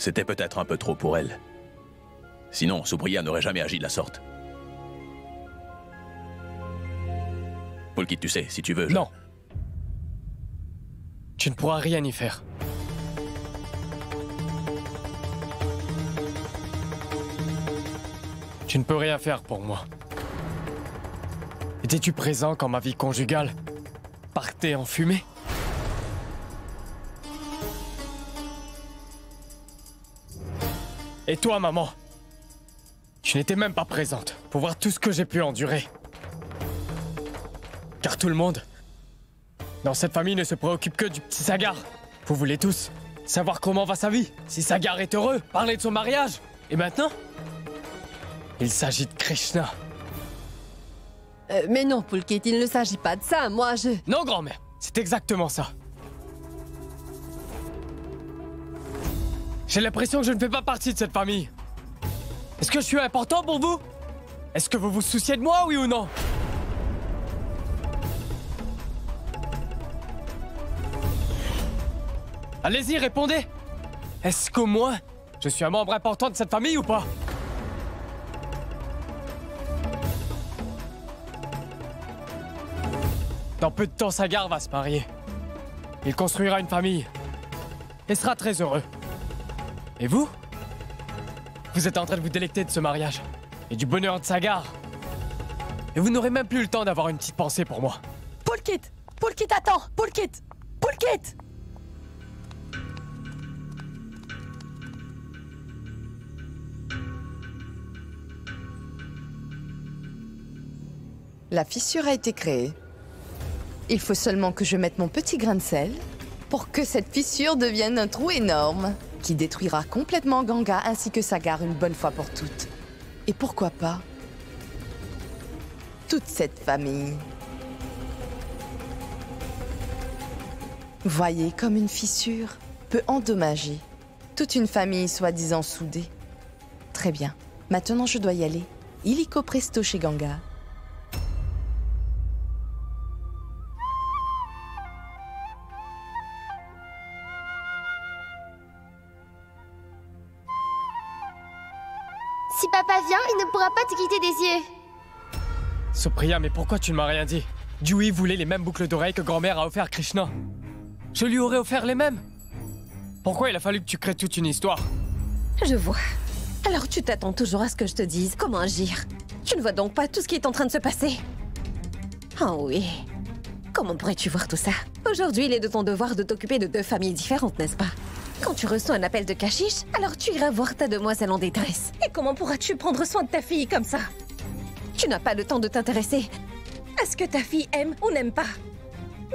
C'était peut-être un peu trop pour elle. Sinon, Supriya n'aurait jamais agi de la sorte. Pulkit, tu sais, si tu veux... Non. Tu ne pourras rien y faire. Tu ne peux rien faire pour moi. Étais-tu présent quand ma vie conjugale partait en fumée? Et toi, maman? Tu n'étais même pas présente pour voir tout ce que j'ai pu endurer. Car tout le monde, dans cette famille, ne se préoccupe que du petit Sagar. Vous voulez tous savoir comment va sa vie, si Sagar est heureux, parler de son mariage. Et maintenant, il s'agit de Krishna. Mais non, Pulkit, il ne s'agit pas de ça, moi je... Non, grand-mère, c'est exactement ça. J'ai l'impression que je ne fais pas partie de cette famille. Est-ce que je suis important pour vous? Est-ce que vous vous souciez de moi, oui ou non? Allez-y, répondez. Est-ce qu'au moins, je suis un membre important de cette famille ou pas? Dans peu de temps, Sagar va se marier. Il construira une famille. Et sera très heureux. Et vous? Vous êtes en train de vous délecter de ce mariage. Et du bonheur de Sagar. Et vous n'aurez même plus le temps d'avoir une petite pensée pour moi. Pulkit! Pulkit, attends! Pulkit! Pulkit! La fissure a été créée. Il faut seulement que je mette mon petit grain de sel pour que cette fissure devienne un trou énorme qui détruira complètement Ganga ainsi que Sagar une bonne fois pour toutes. Et pourquoi pas toute cette famille. Voyez comme une fissure peut endommager toute une famille soi-disant soudée. Très bien. Maintenant, je dois y aller. Illico presto chez Ganga. Si papa vient, il ne pourra pas te quitter des yeux. Supriya, mais pourquoi tu ne m'as rien dit? Dewey voulait les mêmes boucles d'oreilles que grand-mère a offert Krishna. Je lui aurais offert les mêmes. Pourquoi il a fallu que tu crées toute une histoire? Je vois. Alors tu t'attends toujours à ce que je te dise comment agir. Tu ne vois donc pas tout ce qui est en train de se passer? Oh oui. Comment pourrais-tu voir tout ça? Aujourd'hui, il est de ton devoir de t'occuper de deux familles différentes, n'est-ce pas? Quand tu reçois un appel de Kashish, alors tu iras voir ta demoiselle en détresse. Et comment pourras-tu prendre soin de ta fille comme ça? Tu n'as pas le temps de t'intéresser à ce que ta fille aime ou n'aime pas.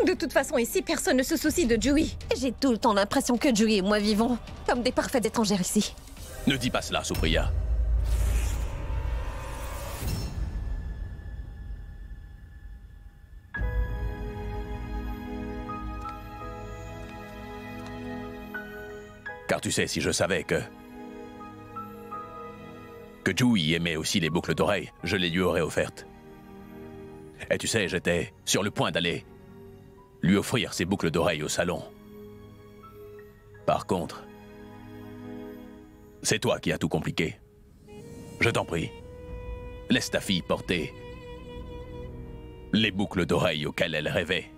De toute façon, ici, personne ne se soucie de Dewey. J'ai tout le temps l'impression que Dewey et moi vivons comme des parfaites étrangères ici. Ne dis pas cela, Supriya. Car tu sais, si je savais que Dewey aimait aussi les boucles d'oreilles, je les lui aurais offertes. Et tu sais, j'étais sur le point d'aller lui offrir ces boucles d'oreilles au salon. Par contre, c'est toi qui as tout compliqué. Je t'en prie, laisse ta fille porter les boucles d'oreilles auxquelles elle rêvait.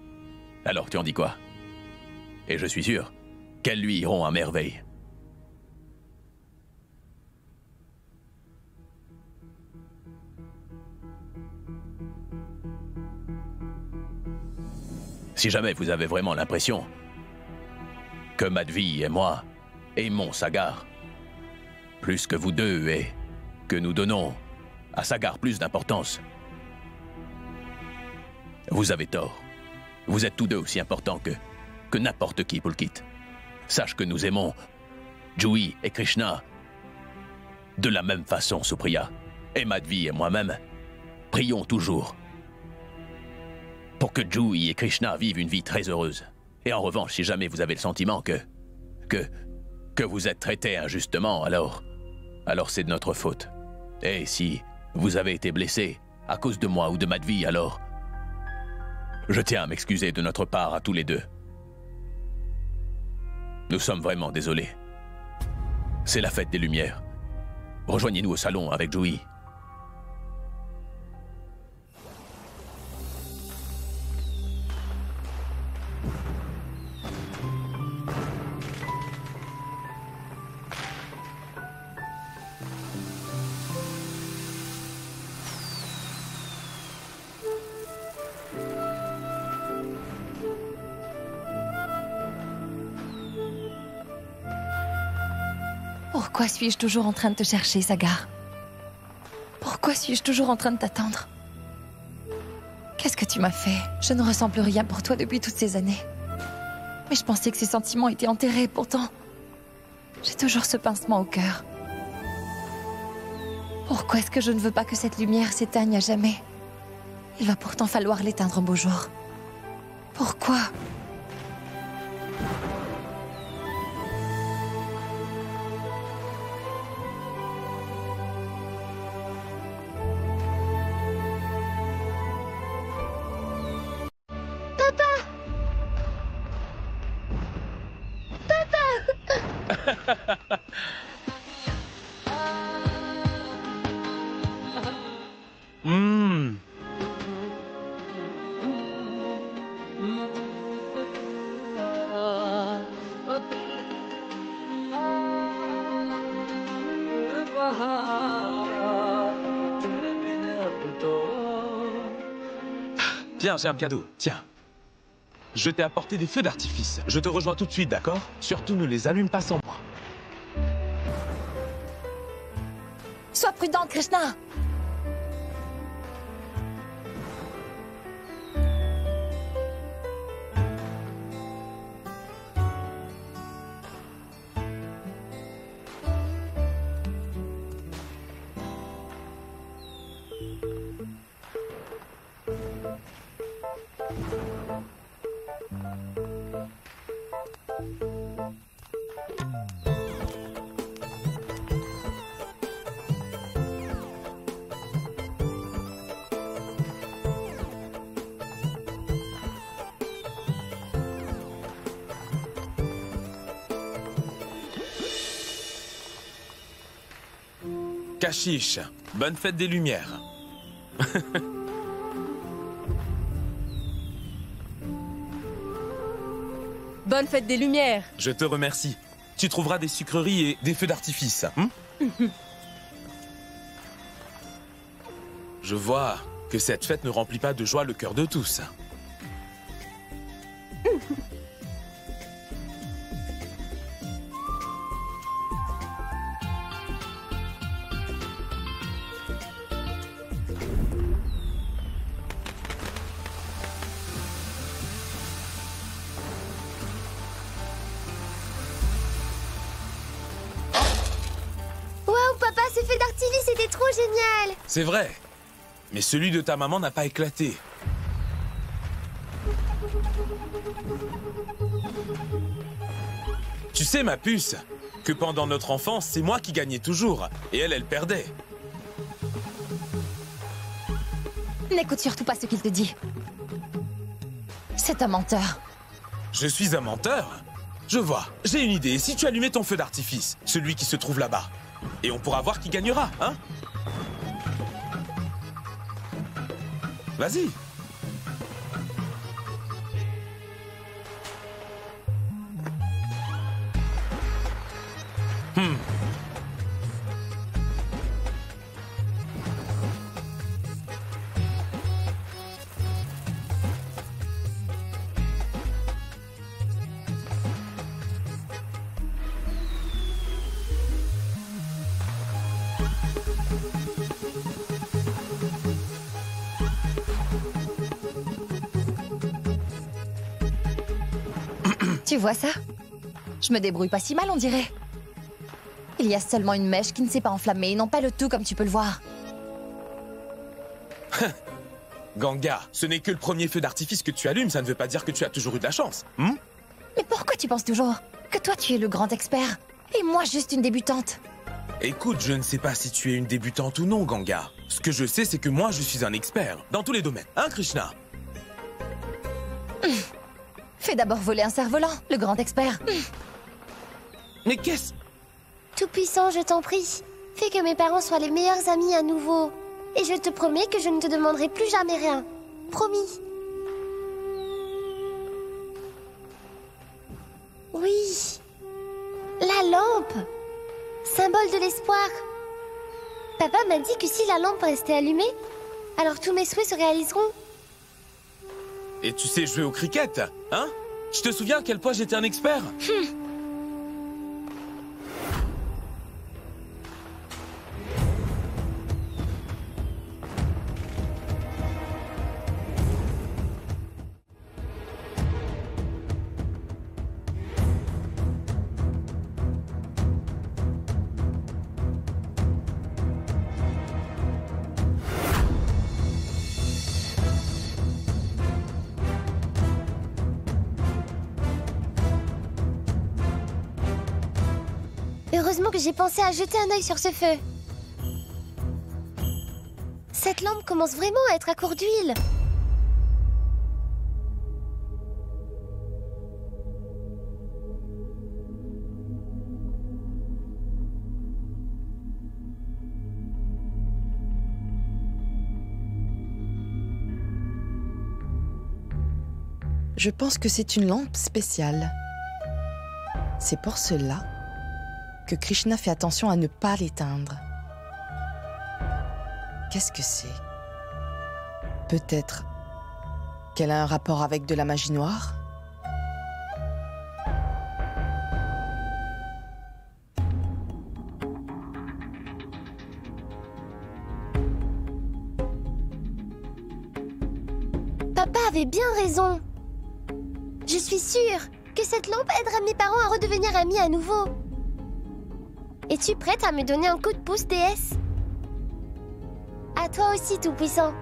Alors tu en dis quoi? Et je suis sûr qu'elles lui iront à merveille. Si jamais vous avez vraiment l'impression que Madhvi et moi aimons Sagar plus que vous deux et que nous donnons à Sagar plus d'importance, vous avez tort. Vous êtes tous deux aussi importants que n'importe qui, Pulkit. Sache que nous aimons Dewey et Krishna de la même façon, Supriya. Et Madhvi et moi-même prions toujours pour que Dewey et Krishna vivent une vie très heureuse. Et en revanche, si jamais vous avez le sentiment que vous êtes traité injustement, alors c'est de notre faute. Et si vous avez été blessé à cause de moi ou de Madhvi, alors je tiens à m'excuser de notre part à tous les deux. Nous sommes vraiment désolés. C'est la fête des Lumières. Rejoignez-nous au salon avec Joey. Pourquoi suis-je toujours en train de te chercher, Sagar? Pourquoi suis-je toujours en train de t'attendre? Qu'est-ce que tu m'as fait? Je ne ressens plus rien pour toi depuis toutes ces années. Mais je pensais que ces sentiments étaient enterrés, pourtant... J'ai toujours ce pincement au cœur. Pourquoi est-ce que je ne veux pas que cette lumière s'éteigne à jamais? Il va pourtant falloir l'éteindre un beau jour. Pourquoi? Tiens, j'ai un cadeau. Tiens. Je t'ai apporté des feux d'artifice. Je te rejoins tout de suite, d'accord? Surtout ne les allume pas sans moi. Sois prudent, Krishna! Kashish, bonne fête des Lumières. Bonne fête des Lumières. Je te remercie. Tu trouveras des sucreries et des feux d'artifice. Je vois que cette fête ne remplit pas de joie le cœur de tous. Waouh, papa, ce feu d'artifice était trop génial! C'est vrai. Mais celui de ta maman n'a pas éclaté. Tu sais, ma puce, que pendant notre enfance, c'est moi qui gagnais toujours. Et elle perdait. N'écoute surtout pas ce qu'il te dit. C'est un menteur. Je suis un menteur? Je vois. J'ai une idée. Si tu allumais ton feu d'artifice, celui qui se trouve là-bas, et on pourra voir qui gagnera, hein? Vas-y. Tu vois ça? Je me débrouille pas si mal, on dirait. Il y a seulement une mèche qui ne s'est pas enflammée, non pas le tout comme tu peux le voir. Ganga, ce n'est que le premier feu d'artifice que tu allumes, ça ne veut pas dire que tu as toujours eu de la chance. Mais pourquoi tu penses toujours que toi tu es le grand expert et moi juste une débutante? Écoute, je ne sais pas si tu es une débutante ou non, Ganga. Ce que je sais, c'est que moi, je suis un expert dans tous les domaines. Hein, Krishna? Fais d'abord voler un cerf-volant, le grand expert. Mais qu'est-ce... Tout-Puissant, je t'en prie, fais que mes parents soient les meilleurs amis à nouveau. Et je te promets que je ne te demanderai plus jamais rien. Promis. Oui. La lampe. Symbole de l'espoir. Papa m'a dit que si la lampe restait allumée, alors tous mes souhaits se réaliseront. Et tu sais jouer au cricket, hein? Je te souviens à quel point j'étais un expert? Heureusement que j'ai pensé à jeter un œil sur ce feu. Cette lampe commence vraiment à être à court d'huile. Je pense que c'est une lampe spéciale. C'est pour cela que Krishna fait attention à ne pas l'éteindre. Qu'est-ce que c'est? Peut-être qu'elle a un rapport avec de la magie noire? Papa avait bien raison. Je suis sûre que cette lampe aidera mes parents à redevenir amis à nouveau. Es-tu prête à me donner un coup de pouce, déesse? À toi aussi, Tout-Puissant.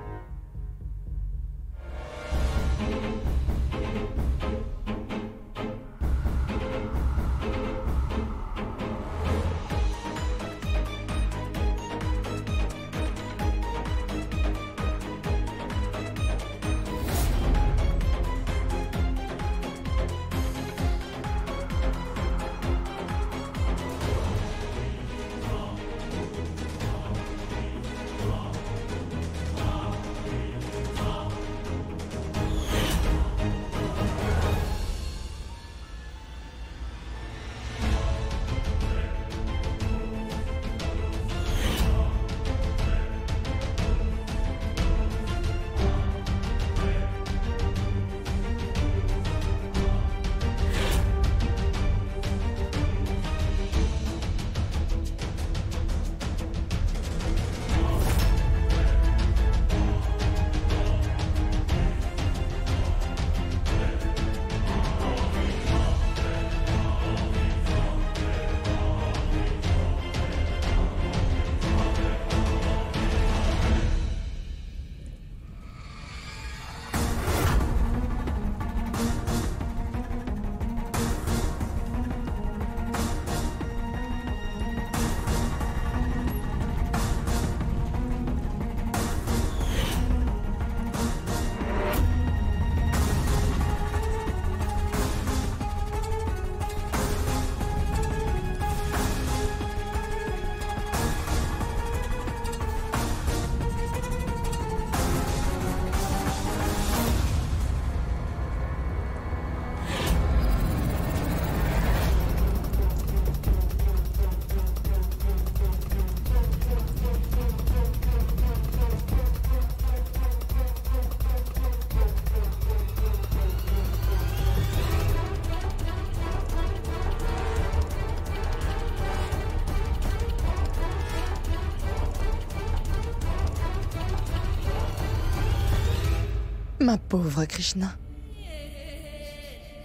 Ma pauvre Krishna.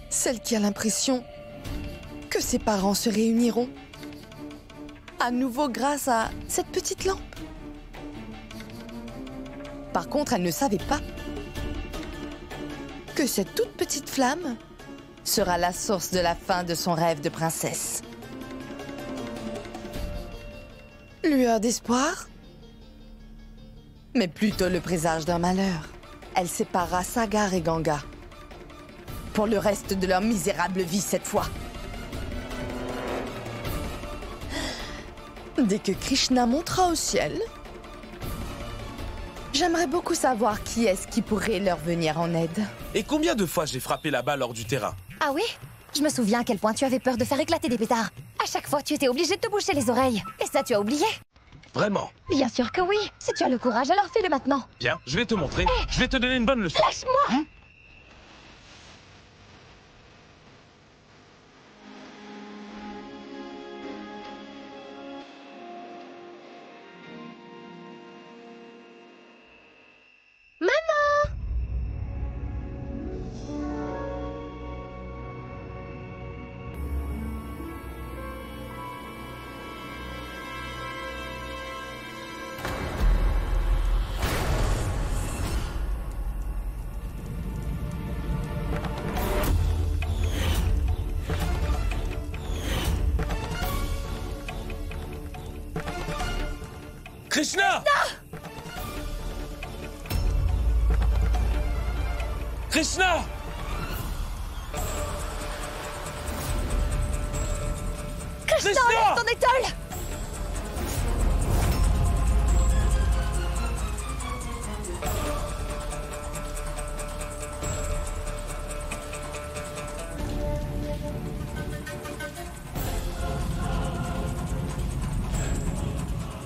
Celle qui a l'impression que ses parents se réuniront à nouveau grâce à cette petite lampe. Par contre, elle ne savait pas que cette toute petite flamme sera la source de la fin de son rêve de princesse. Lueur d'espoir, mais plutôt le présage d'un malheur. Elle séparera Sagar et Ganga pour le reste de leur misérable vie cette fois. Dès que Krishna montera au ciel, j'aimerais beaucoup savoir qui est-ce qui pourrait leur venir en aide. Et combien de fois j'ai frappé là-bas lors du terrain? Ah oui? Je me souviens à quel point tu avais peur de faire éclater des pétards. À chaque fois, tu étais obligé de te boucher les oreilles. Et ça, tu as oublié? Vraiment? Bien sûr que oui. Si tu as le courage, alors fais-le maintenant. Bien, je vais te montrer. Je vais te donner une bonne leçon. Lâche-moi! Krishna! Krishna! Krishna, enlève ton étole!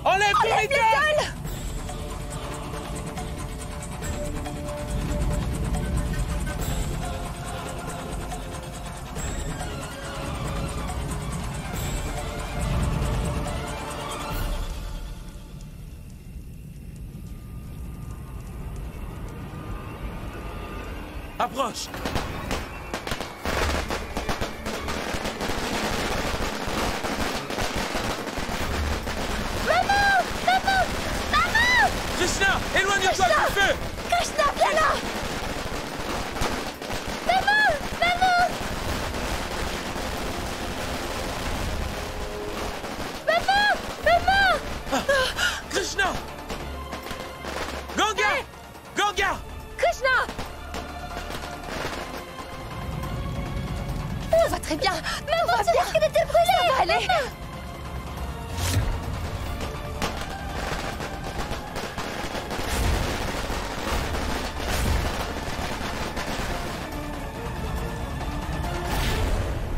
Enlève ton étole! Approche! Krishna, éloigne-toi du feu! Krishna, viens là! Maman! Maman! Maman! Maman! Krishna! Ganga! Ganga! Krishna! Tout va très bien! Maman, tu risques de te brûler! Ça va aller!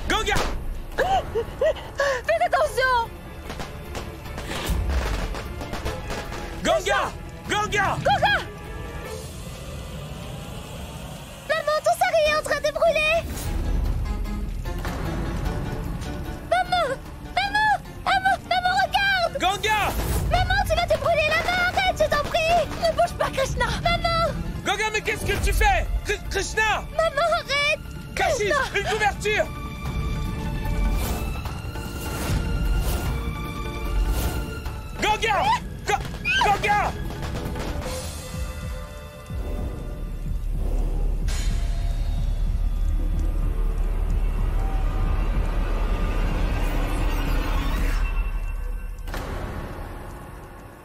Ganga! Faites attention! Ganga! Ganga! Maman, ton sari est en train de brûler! Maman! Maman! Maman, regarde! Ganga! Maman, tu vas te brûler la main! Arrête, je t'en prie! Ne bouge pas, Krishna! Maman! Ganga, mais qu'est-ce que tu fais? Krishna! Maman, arrête! Kassis, une couverture! Ganga! Ganga!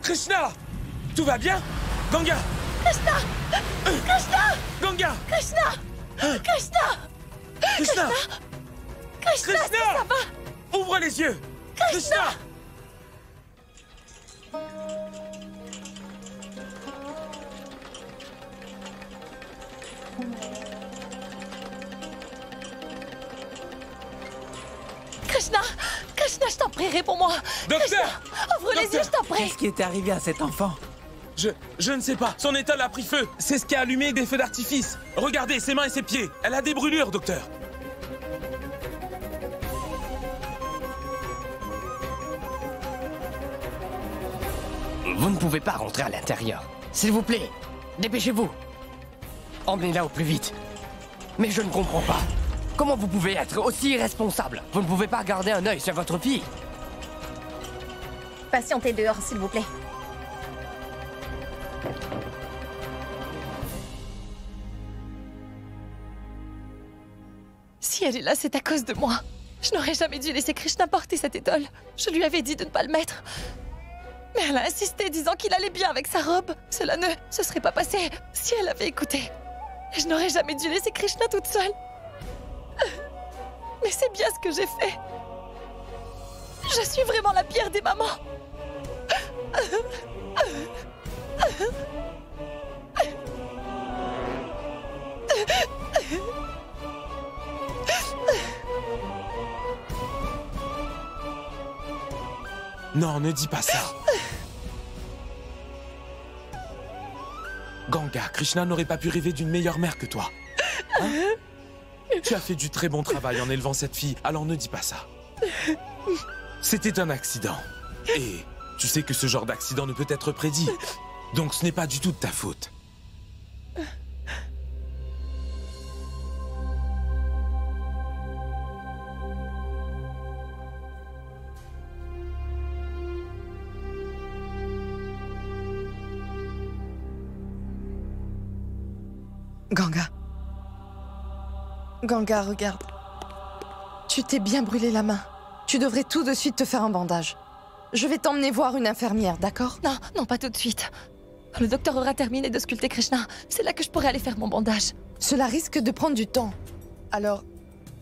Krishna! Tout va bien? Ganga! Krishna! Krishna! Ganga! Krishna! Krishna! Krishna! Krishna, est-ce que ça va? Ouvre les yeux! Krishna! Krishna! Krishna, je t'en prie, réponds-moi! Docteur! Krishna, ouvre les Docteur! yeux, je t'en prie! Qu'est-ce qui est arrivé à cet enfant? Je ne sais pas. Son étole a pris feu. C'est ce qui a allumé des feux d'artifice. Regardez, ses mains et ses pieds. Elle a des brûlures, docteur. Vous ne pouvez pas rentrer à l'intérieur. S'il vous plaît, dépêchez-vous. Emmenez-la au plus vite. Mais je ne comprends pas. Comment vous pouvez être aussi irresponsable? Vous ne pouvez pas garder un œil sur votre fille. Patientez dehors, s'il vous plaît. Si elle est là, c'est à cause de moi. Je n'aurais jamais dû laisser Krishna porter cette étole. Je lui avais dit de ne pas le mettre. Mais elle a insisté, disant qu'il allait bien avec sa robe. Cela ne se serait pas passé si elle avait écouté. Et je n'aurais jamais dû laisser Krishna toute seule. Mais c'est bien ce que j'ai fait. Je suis vraiment la pire des mamans. Non, ne dis pas ça. Ganga, Krishna n'aurait pas pu rêver d'une meilleure mère que toi. Hein? Tu as fait du très bon travail en élevant cette fille, alors ne dis pas ça. C'était un accident. Et tu sais que ce genre d'accident ne peut être prédit. Donc ce n'est pas du tout de ta faute. Ganga. Ganga, regarde. Tu t'es bien brûlé la main. Tu devrais tout de suite te faire un bandage. Je vais t'emmener voir une infirmière, d'accord? Non, non, pas tout de suite. Le docteur aura terminé de sculpter Krishna. C'est là que je pourrai aller faire mon bandage. Cela risque de prendre du temps. Alors,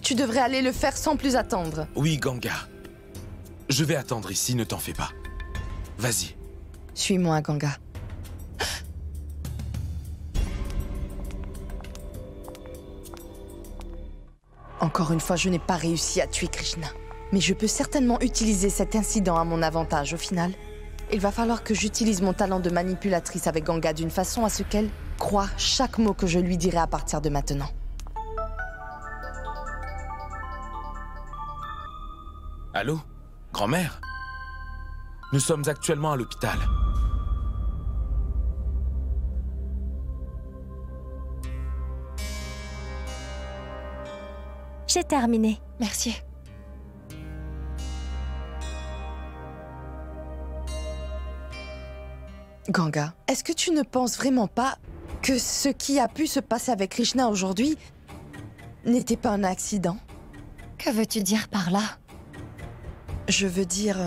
tu devrais aller le faire sans plus attendre. Oui, Ganga. Je vais attendre ici, ne t'en fais pas. Vas-y. Suis-moi, Ganga. Encore une fois, je n'ai pas réussi à tuer Krishna. Mais je peux certainement utiliser cet incident à mon avantage au final. Il va falloir que j'utilise mon talent de manipulatrice avec Ganga d'une façon à ce qu'elle croie chaque mot que je lui dirai à partir de maintenant. Allô? Grand-mère? Nous sommes actuellement à l'hôpital. J'ai terminé. Merci. Ganga, est-ce que tu ne penses vraiment pas que ce qui a pu se passer avec Krishna aujourd'hui n'était pas un accident? Que veux-tu dire par là? Je veux dire...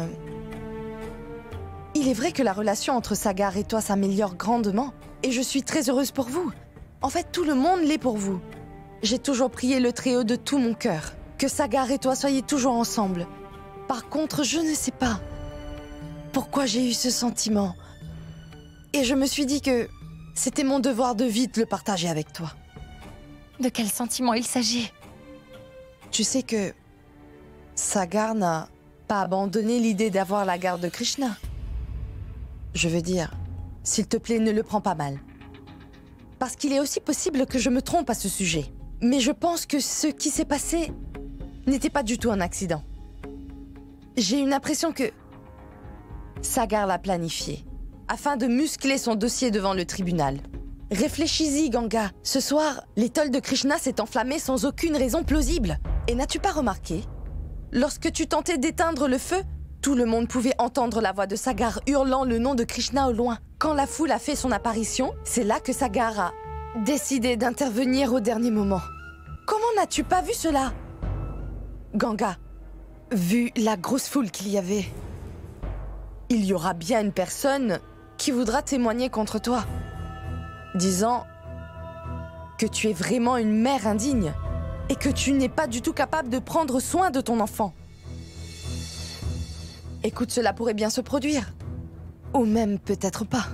Il est vrai que la relation entre Sagar et toi s'améliore grandement, et je suis très heureuse pour vous. En fait, tout le monde l'est pour vous. J'ai toujours prié le Très-Haut de tout mon cœur, que Sagar et toi soyez toujours ensemble. Par contre, je ne sais pas pourquoi j'ai eu ce sentiment. Et je me suis dit que c'était mon devoir de vite le partager avec toi. De quel sentiment il s'agit? Tu sais que Sagar n'a pas abandonné l'idée d'avoir la garde de Krishna. Je veux dire, s'il te plaît, ne le prends pas mal. Parce qu'il est aussi possible que je me trompe à ce sujet. Mais je pense que ce qui s'est passé n'était pas du tout un accident. J'ai une impression que Sagar l'a planifié, afin de muscler son dossier devant le tribunal. Réfléchis-y, Ganga. Ce soir, l'étole de Krishna s'est enflammée sans aucune raison plausible. Et n'as-tu pas remarqué? Lorsque tu tentais d'éteindre le feu, tout le monde pouvait entendre la voix de Sagar hurlant le nom de Krishna au loin. Quand la foule a fait son apparition, c'est là que Sagar a décidé d'intervenir au dernier moment. Comment n'as-tu pas vu cela? Ganga, vu la grosse foule qu'il y avait, il y aura bien une personne qui voudra témoigner contre toi, disant que tu es vraiment une mère indigne et que tu n'es pas du tout capable de prendre soin de ton enfant. Écoute, cela pourrait bien se produire. Ou même peut-être pas.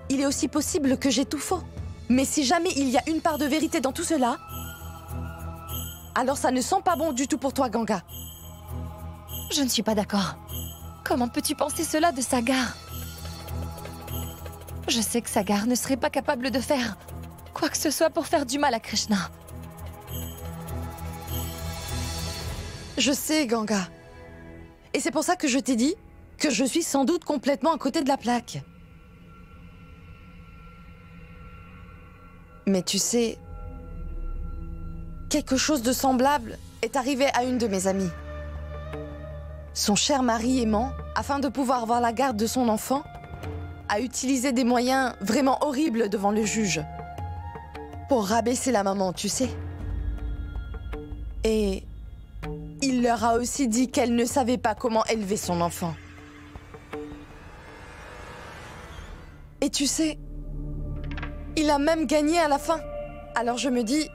Il est aussi possible que j'ai tout faux. Mais si jamais il y a une part de vérité dans tout cela, alors ça ne sent pas bon du tout pour toi, Ganga. Je ne suis pas d'accord. Comment peux-tu penser cela de Sagar? Je sais que Sagar ne serait pas capable de faire quoi que ce soit pour faire du mal à Krishna. Je sais, Ganga. Et c'est pour ça que je t'ai dit que je suis sans doute complètement à côté de la plaque. Mais tu sais, quelque chose de semblable est arrivé à une de mes amies. Son cher mari aimant, afin de pouvoir avoir la garde de son enfant, a utilisé des moyens vraiment horribles devant le juge. Pour rabaisser la maman, tu sais. Et il leur a aussi dit qu'elle ne savait pas comment élever son enfant. Et tu sais, il a même gagné à la fin. Alors je me dis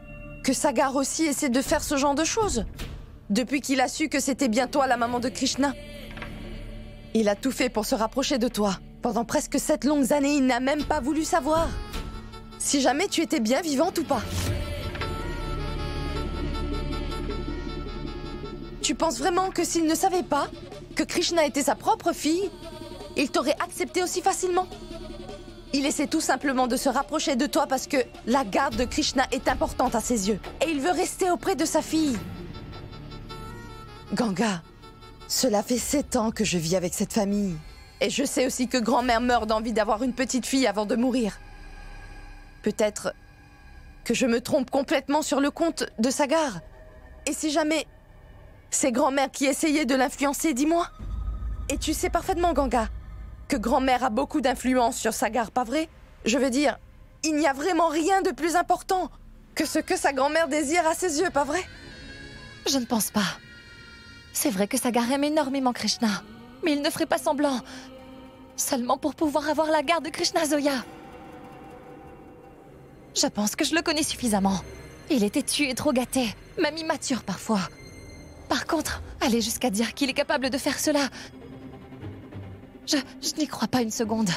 que Sagar aussi essaie de faire ce genre de choses. Depuis qu'il a su que c'était bien toi la maman de Krishna. Il a tout fait pour se rapprocher de toi. Pendant presque 7 longues années, il n'a même pas voulu savoir si jamais tu étais bien vivante ou pas. Tu penses vraiment que s'il ne savait pas que Krishna était sa propre fille, il t'aurait accepté aussi facilement? Il essaie tout simplement de se rapprocher de toi parce que la garde de Krishna est importante à ses yeux. Et il veut rester auprès de sa fille. Ganga, cela fait 7 ans que je vis avec cette famille. Et je sais aussi que grand-mère meurt d'envie d'avoir une petite fille avant de mourir. Peut-être que je me trompe complètement sur le compte de Sagar. Et si jamais c'est grand-mère qui essayait de l'influencer, dis-moi. Et tu sais parfaitement, Ganga, que grand-mère a beaucoup d'influence sur Sagar, pas vrai? Je veux dire, il n'y a vraiment rien de plus important que ce que sa grand-mère désire à ses yeux, pas vrai? Je ne pense pas. C'est vrai que Sagar aime énormément Krishna, mais il ne ferait pas semblant. Seulement pour pouvoir avoir la garde de Krishna, Zoya. Je pense que je le connais suffisamment. Il est têtu et trop gâté, même immature parfois. Par contre, aller jusqu'à dire qu'il est capable de faire cela... Je n'y crois pas une seconde.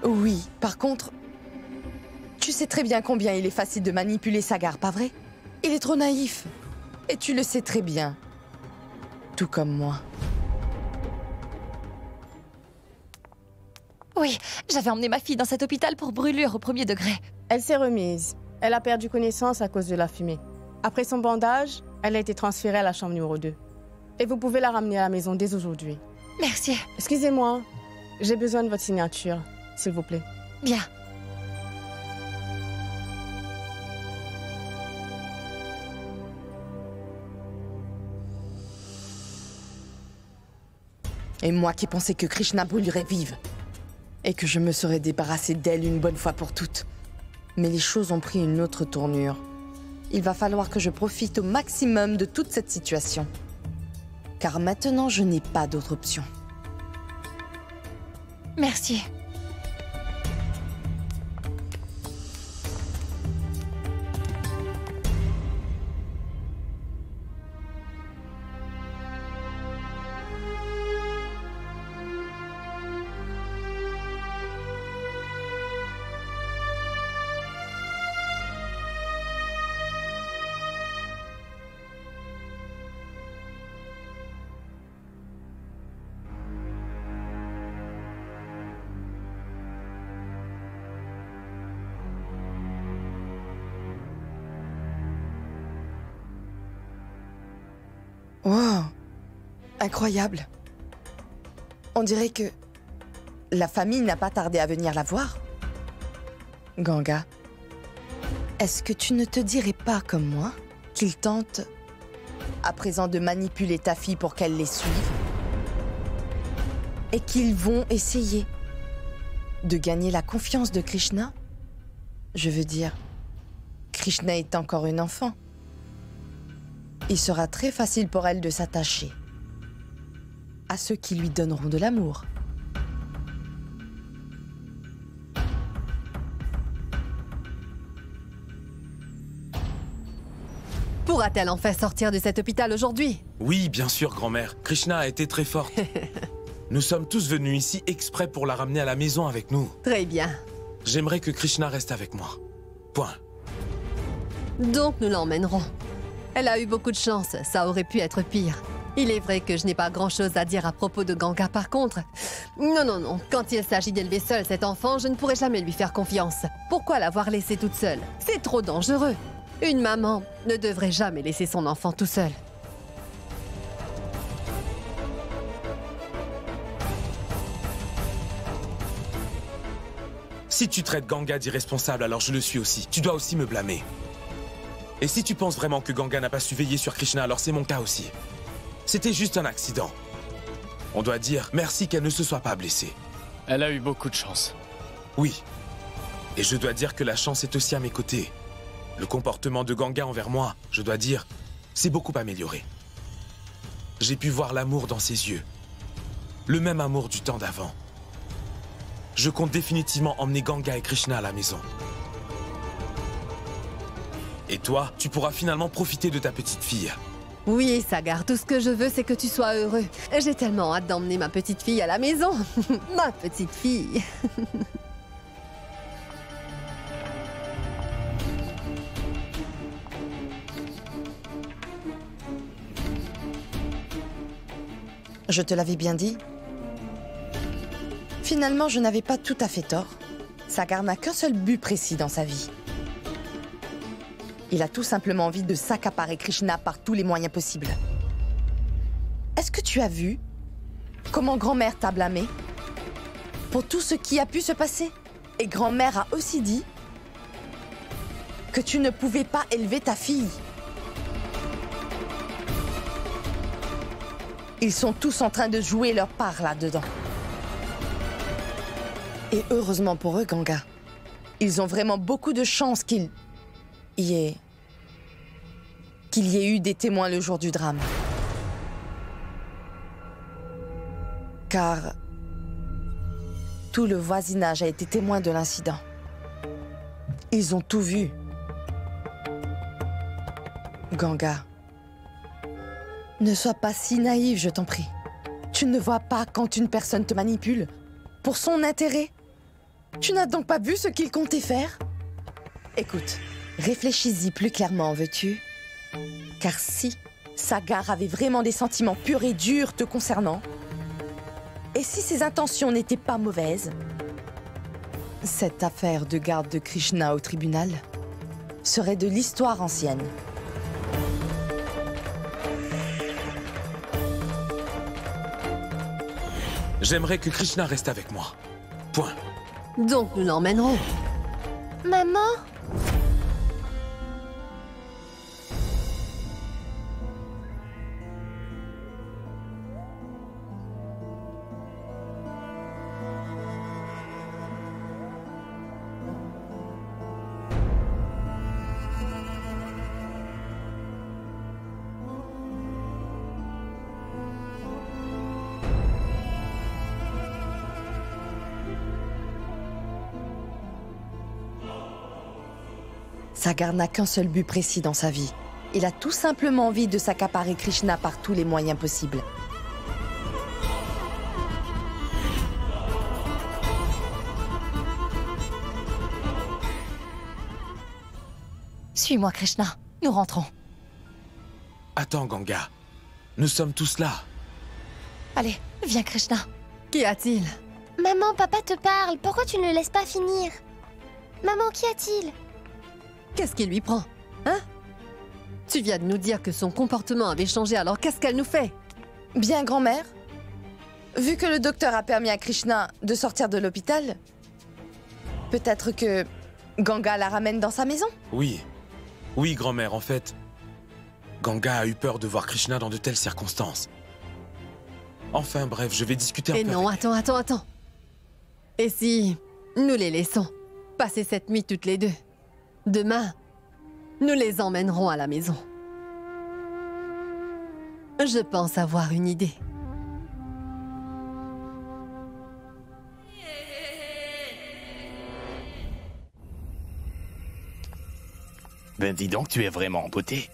Oui, par contre, tu sais très bien combien il est facile de manipuler Sagar, pas vrai? Il est trop naïf. Et tu le sais très bien. Tout comme moi. Oui, j'avais emmené ma fille dans cet hôpital pour brûlure au 1er degré. Elle s'est remise. Elle a perdu connaissance à cause de la fumée. Après son bandage, elle a été transférée à la chambre numéro 2. Et vous pouvez la ramener à la maison dès aujourd'hui. Merci. Excusez-moi, j'ai besoin de votre signature, s'il vous plaît. Bien. Et moi qui pensais que Krishna brûlerait vive. Et que je me serais débarrassée d'elle une bonne fois pour toutes. Mais les choses ont pris une autre tournure. Il va falloir que je profite au maximum de toute cette situation. Car maintenant, je n'ai pas d'autre option. Merci. Wow, incroyable. On dirait que la famille n'a pas tardé à venir la voir. Ganga, est-ce que tu ne te dirais pas comme moi qu'ils tentent à présent de manipuler ta fille pour qu'elle les suive et qu'ils vont essayer de gagner la confiance de Krishna? Je veux dire, Krishna est encore une enfant. Il sera très facile pour elle de s'attacher à ceux qui lui donneront de l'amour. Pourra-t-elle enfin sortir de cet hôpital aujourd'hui? Oui, bien sûr, grand-mère. Krishna a été très forte. Nous sommes tous venus ici exprès pour la ramener à la maison avec nous. Très bien. J'aimerais que Krishna reste avec moi. Point. Donc nous l'emmènerons. Elle a eu beaucoup de chance, ça aurait pu être pire. Il est vrai que je n'ai pas grand-chose à dire à propos de Ganga par contre. Non, quand il s'agit d'élever seule cet enfant, je ne pourrai jamais lui faire confiance. Pourquoi l'avoir laissée toute seule? C'est trop dangereux. Une maman ne devrait jamais laisser son enfant tout seul. Si tu traites Ganga d'irresponsable, alors je le suis aussi. Tu dois aussi me blâmer. Et si tu penses vraiment que Ganga n'a pas su veiller sur Krishna, alors c'est mon cas aussi. C'était juste un accident. On doit dire merci qu'elle ne se soit pas blessée. Elle a eu beaucoup de chance. Oui. Et je dois dire que la chance est aussi à mes côtés. Le comportement de Ganga envers moi, je dois dire, s'est beaucoup amélioré. J'ai pu voir l'amour dans ses yeux. Le même amour du temps d'avant. Je compte définitivement emmener Ganga et Krishna à la maison. Et toi, tu pourras finalement profiter de ta petite fille. Oui, Sagar, tout ce que je veux, c'est que tu sois heureux. J'ai tellement hâte d'emmener ma petite fille à la maison. Ma petite fille. Je te l'avais bien dit. Finalement, je n'avais pas tout à fait tort. Sagar n'a qu'un seul but précis dans sa vie. Il a tout simplement envie de s'accaparer Krishna par tous les moyens possibles. Est-ce que tu as vu comment grand-mère t'a blâmé pour tout ce qui a pu se passer? Et grand-mère a aussi dit que tu ne pouvais pas élever ta fille. Ils sont tous en train de jouer leur part là-dedans. Et heureusement pour eux, Ganga, ils ont vraiment beaucoup de chance qu'il y ait eu des témoins le jour du drame. Car tout le voisinage a été témoin de l'incident. Ils ont tout vu. Ganga, ne sois pas si naïve, je t'en prie. Tu ne vois pas quand une personne te manipule pour son intérêt. Tu n'as donc pas vu ce qu'il comptait faire? Écoute, réfléchis-y plus clairement, veux-tu? Car si Sagar avait vraiment des sentiments purs et durs te concernant, et si ses intentions n'étaient pas mauvaises, cette affaire de garde de Krishna au tribunal serait de l'histoire ancienne. J'aimerais que Krishna reste avec moi. Point. Donc nous l'emmènerons. Maman? Sagar n'a qu'un seul but précis dans sa vie. Il a tout simplement envie de s'accaparer Krishna par tous les moyens possibles. Suis-moi, Krishna. Nous rentrons. Attends, Ganga. Nous sommes tous là. Allez, viens, Krishna. Qu'y a-t-il? Maman, papa te parle. Pourquoi tu ne le laisses pas finir? Maman, qu'y a-t-il? Qu'est-ce qui lui prend? Hein? Tu viens de nous dire que son comportement avait changé, alors qu'est-ce qu'elle nous fait? Bien, grand-mère. Vu que le docteur a permis à Krishna de sortir de l'hôpital, peut-être que Ganga la ramène dans sa maison? Oui. Oui, grand-mère, en fait, Ganga a eu peur de voir Krishna dans de telles circonstances. Enfin, bref, je vais discuter un peu. Et non, avec... attends. Et si nous les laissons passer cette nuit toutes les deux? Demain, nous les emmènerons à la maison. Je pense avoir une idée. Ben dis donc, tu es vraiment en beauté.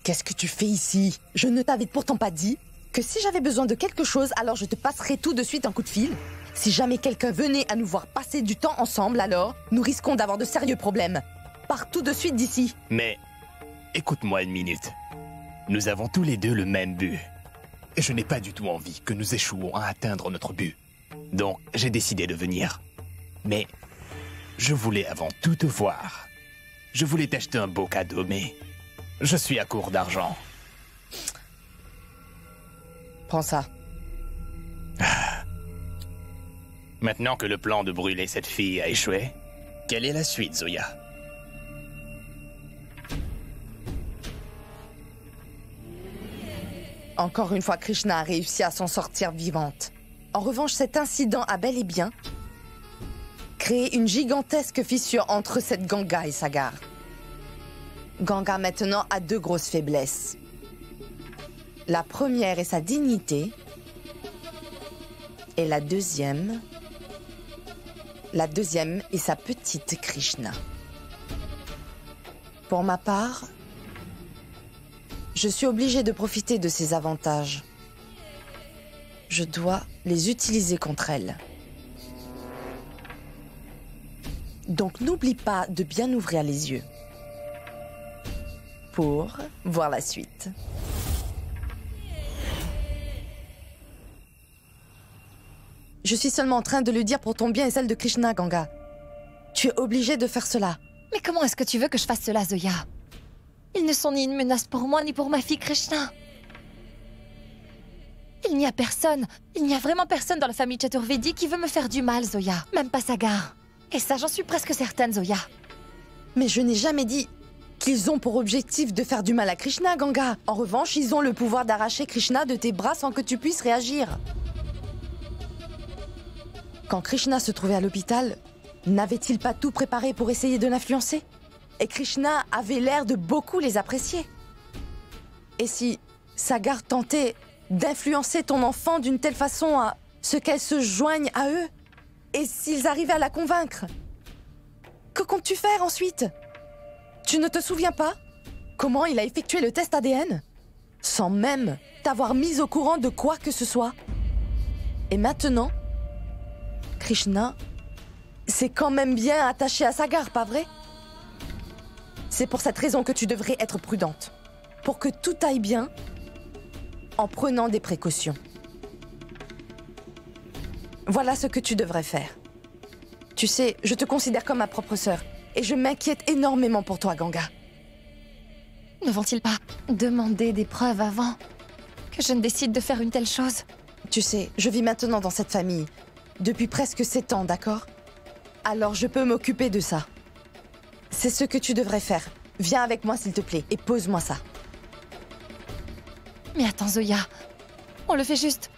Qu'est-ce que tu fais ici? Je ne t'avais pourtant pas dit que si j'avais besoin de quelque chose, alors je te passerai tout de suite un coup de fil. Si jamais quelqu'un venait à nous voir passer du temps ensemble, alors nous risquons d'avoir de sérieux problèmes. Pars tout de suite d'ici. Mais, écoute-moi une minute. Nous avons tous les deux le même but. Et je n'ai pas du tout envie que nous échouons à atteindre notre but. Donc, j'ai décidé de venir. Mais, je voulais avant tout te voir. Je voulais t'acheter un beau cadeau, mais je suis à court d'argent. Prends ça. Maintenant que le plan de brûler cette fille a échoué, quelle est la suite, Zoya? Encore une fois, Krishna a réussi à s'en sortir vivante. En revanche, cet incident a bel et bien créé une gigantesque fissure entre cette Ganga et Sagar. Ganga maintenant a deux grosses faiblesses. La première est sa dignité. Et la deuxième est sa petite Krishna. Pour ma part, Je suis obligée de profiter de ces avantages. Je dois les utiliser contre elle. Donc n'oublie pas de bien ouvrir les yeux pour voir la suite. Je suis seulement en train de le dire pour ton bien et celle de Krishna, Ganga. Tu es obligée de faire cela. Mais comment est-ce que tu veux que je fasse cela, Zoya? Ils ne sont ni une menace pour moi, ni pour ma fille Krishna. Il n'y a personne, il n'y a vraiment personne dans la famille Chaturvedi qui veut me faire du mal, Zoya. Même pas Sagar. Et ça, j'en suis presque certaine, Zoya. Mais je n'ai jamais dit qu'ils ont pour objectif de faire du mal à Krishna, Ganga. En revanche, ils ont le pouvoir d'arracher Krishna de tes bras sans que tu puisses réagir. Quand Krishna se trouvait à l'hôpital, n'avait-il pas tout préparé pour essayer de l'influencer? Et Krishna avait l'air de beaucoup les apprécier. Et si Sagar tentait d'influencer ton enfant d'une telle façon à ce qu'elle se joigne à eux? Et s'ils arrivaient à la convaincre? Que comptes-tu faire ensuite? Tu ne te souviens pas comment il a effectué le test ADN? Sans même t'avoir mis au courant de quoi que ce soit. Et maintenant, Krishna, c'est quand même bien attaché à Sagar, pas vrai? C'est pour cette raison que tu devrais être prudente. Pour que tout aille bien, en prenant des précautions. Voilà ce que tu devrais faire. Tu sais, je te considère comme ma propre sœur. Et je m'inquiète énormément pour toi, Ganga. Ne vont-ils pas demander des preuves avant que je ne décide de faire une telle chose? Tu sais, je vis maintenant dans cette famille. Depuis presque 7 ans, d'accord? Alors je peux m'occuper de ça. C'est ce que tu devrais faire. Viens avec moi, s'il te plaît, et pose-moi ça. Mais attends, Zoya. On le fait juste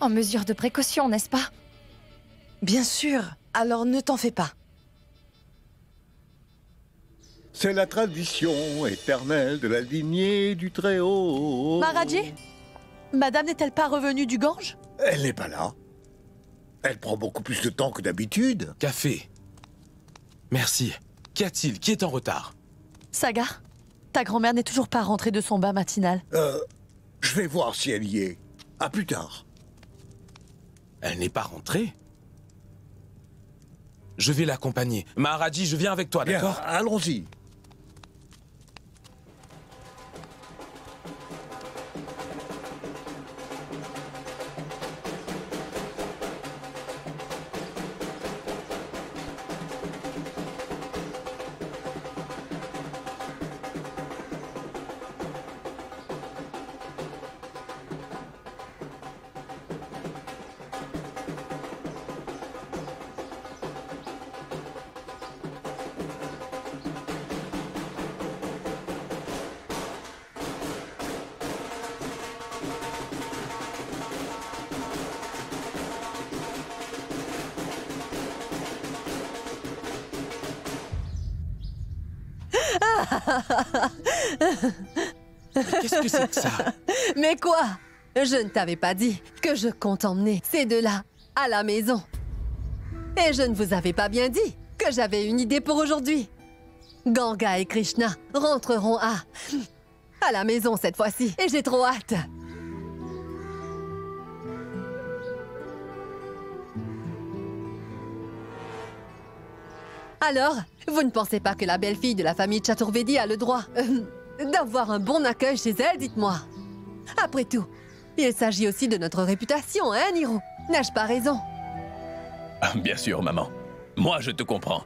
en mesure de précaution, n'est-ce pas? Bien sûr. Alors ne t'en fais pas. C'est la tradition éternelle de la lignée du Très-Haut. Maharaji, Madame n'est-elle pas revenue du Gange? Elle n'est pas là. Elle prend beaucoup plus de temps que d'habitude. Café. Merci. Qu'y a-t-il? Qui est en retard? Sagar, ta grand-mère n'est toujours pas rentrée de son bain matinal. Je vais voir si elle y est. À plus tard. Elle n'est pas rentrée? Je vais l'accompagner. Maharaji, je viens avec toi, d'accord? Allons-y. Qu'est-ce que c'est que ça? Mais quoi? Je ne t'avais pas dit que je compte emmener ces deux-là à la maison. Et je ne vous avais pas bien dit que j'avais une idée pour aujourd'hui. Ganga et Krishna rentreront à la maison cette fois-ci. Et j'ai trop hâte. Alors, vous ne pensez pas que la belle-fille de la famille Chaturvedi a le droit d'avoir un bon accueil chez elle, dites-moi? Après tout, il s'agit aussi de notre réputation, hein, Niro? N'ai-je pas raison? Ah, bien sûr, maman. Moi, je te comprends.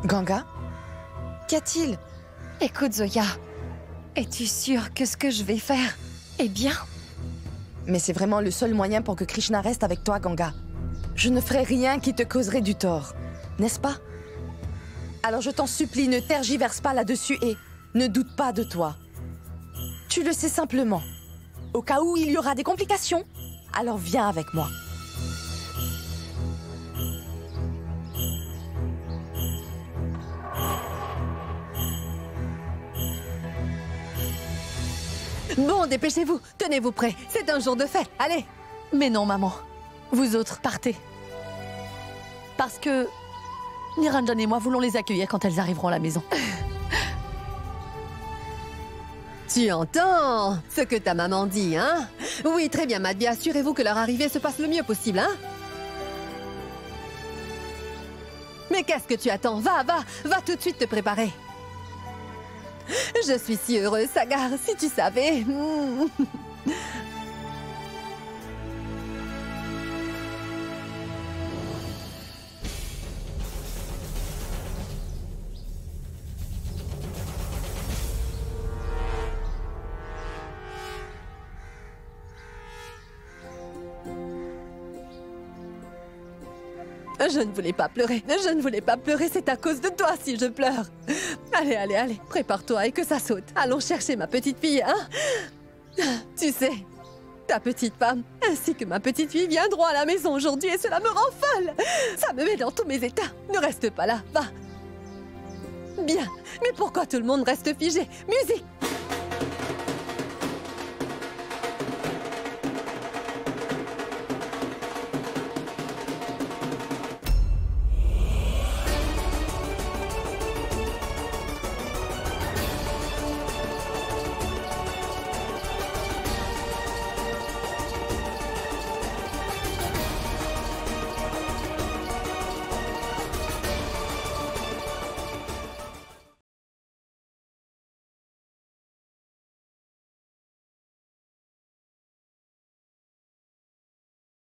Ganga? Qu'y a-t-il? Écoute, Zoya. Es-tu sûre que ce que je vais faire est bien? Mais c'est vraiment le seul moyen pour que Krishna reste avec toi, Ganga. Je ne ferai rien qui te causerait du tort, n'est-ce pas? Alors je t'en supplie, ne tergiverse pas là-dessus et ne doute pas de toi. Tu le sais simplement. Au cas où il y aura des complications, alors viens avec moi. Bon, dépêchez-vous, tenez-vous prêts. C'est un jour de fête, allez. Mais non, maman. Vous autres, partez. Parce que Niranjan et moi voulons les accueillir quand elles arriveront à la maison. Tu entends ce que ta maman dit, hein? Oui, très bien, Madhvi. Assurez-vous que leur arrivée se passe le mieux possible, hein? Mais qu'est-ce que tu attends? Va tout de suite te préparer. Je suis si heureuse, Sagar, si tu savais. Je ne voulais pas pleurer. Je ne voulais pas pleurer. C'est à cause de toi si je pleure. Allez. Prépare-toi et que ça saute. Allons chercher ma petite fille, hein? Tu sais, ta petite femme ainsi que ma petite fille viendront à la maison aujourd'hui et cela me rend folle. Ça me met dans tous mes états. Ne reste pas là. Va. Bien. Mais pourquoi tout le monde reste figé? Musique!